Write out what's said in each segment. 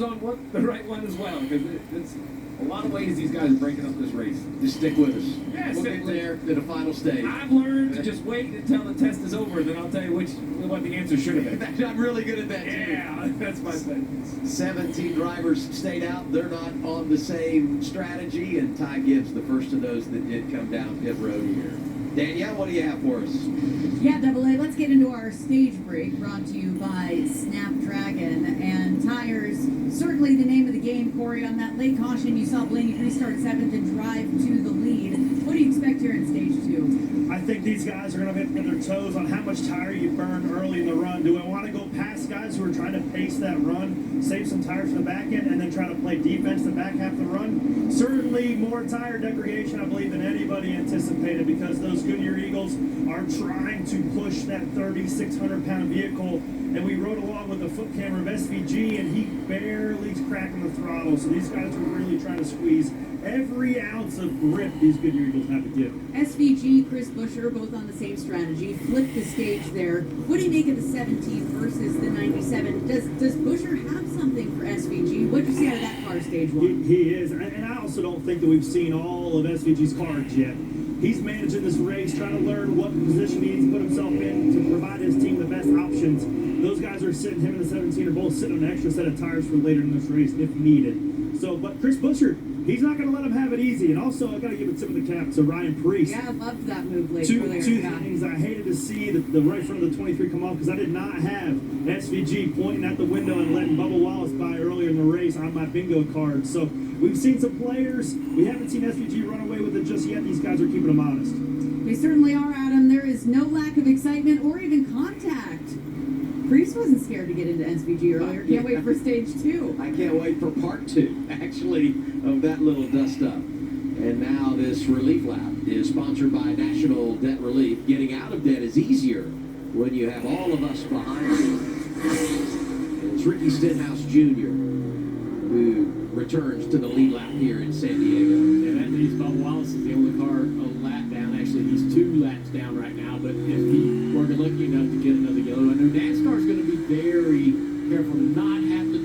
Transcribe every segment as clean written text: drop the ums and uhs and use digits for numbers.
on the right one as well, because it's a lot of ways these guys are breaking up this race. Just stick with us. Yeah, we'll get there to the final stage. I've learned to just wait until the test is over, then I'll tell you what the answer should have been. I'm really good at that, too. Yeah, that's my thing. 17 drivers stayed out. They're not on the same strategy, and Ty Gibbs, the first of those that did come down pit road here. Danielle, what do you have for us? Yeah, Double A, let's get into our stage break, brought to you by Snapdragon. And tires, certainly the name of the game, Corey. On that late caution, you saw Blaney restart 7th and drive to the lead. What do you expect here in stage 2? I think these guys are going to hit their toes on how much tire you burn early in the run. Do I want to go past guys who are trying to pace that run, save some tires for the back end, and then try to play defense the back half of the run? Certainly more tire degradation, I believe, than anybody anticipated, because those Goodyear Eagles are trying to push that 3,600-pound vehicle, and we rode along with the foot camera of SVG, and he barely cracking the throttle. So these guys are really trying to squeeze every ounce of grip these Goodyear Eagles have to give. SVG, Chris Buescher, both on the same strategy, flipped the stage there. What do you make of the 17 versus the 97? Does Buescher have something for SVG? What did you see out of that car stage 1? He is, and I also don't think that we've seen all of SVG's cards yet. He's managing this race, trying to learn what position he needs to put himself in to provide his team the best options. Those guys are sitting, him and the 17 are both sitting on an extra set of tires for later in this race if needed. So, but Chris Buescher, he's not going to let him have it easy. And also, I got to give a tip of the cap to Ryan Preece. Yeah, I loved that move late. Two things. I hated to see the right front of the 23 come off, because I did not have SVG pointing out the window and letting Bubba Wallace by earlier in the race on my bingo card. So we've seen some players. We haven't seen SVG run away with it just yet. These guys are keeping them honest. They certainly are, Adam. There is no lack of excitement or even contact. Preece wasn't scared to get into SVG earlier. Can't wait for stage 2. I can't wait for part 2, actually, of that little dust-up. And now this relief lap is sponsored by National Debt Relief. Getting out of debt is easier when you have all of us behind you. It's Ricky Stenhouse Jr. who returns to the lead lap here in San Diego. And that means Bubba Wallace is the only car a lap down. Actually, he's 2 laps down right now. But if he were lucky enough to get another yellow, I know NASCAR's going to be very careful to not have to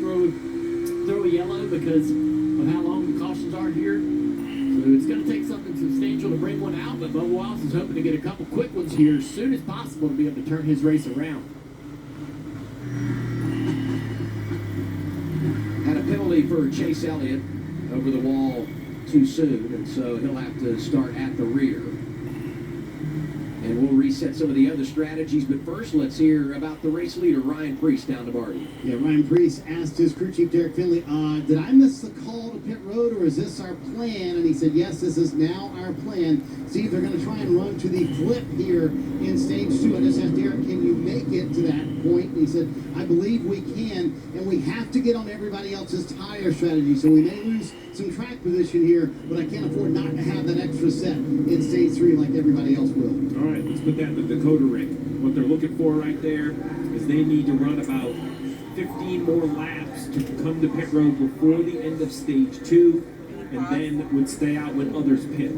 throw a yellow because of how long the cautions are here. So it's going to take something substantial to bring one out. But Bubba Wallace is hoping to get a couple quick ones here as soon as possible to be able to turn his race around. Had a penalty for Chase Elliott over the wall too soon, and so he'll have to start at the rear. And we'll reset some of the other strategies, but first let's hear about the race leader, Ryan Preece, down to Marty. Yeah, Ryan Preece asked his crew chief, Derek Finley, did I miss the call to pit road, or is this our plan? And he said, yes, this is now our plan. See if they're going to try and run to the flip here in stage 2. I just asked Derek, can you make it to that point? And he said, I believe we can, and we have to get on everybody else's tire strategy. So we may lose some track position here, but I can't afford not to have that extra set in stage 3 like everybody else will. All right, let's put that in the Dakota ring. What they're looking for right there is they need to run about 15 more laps to come to pit road before the end of stage 2, and then would stay out when others pit.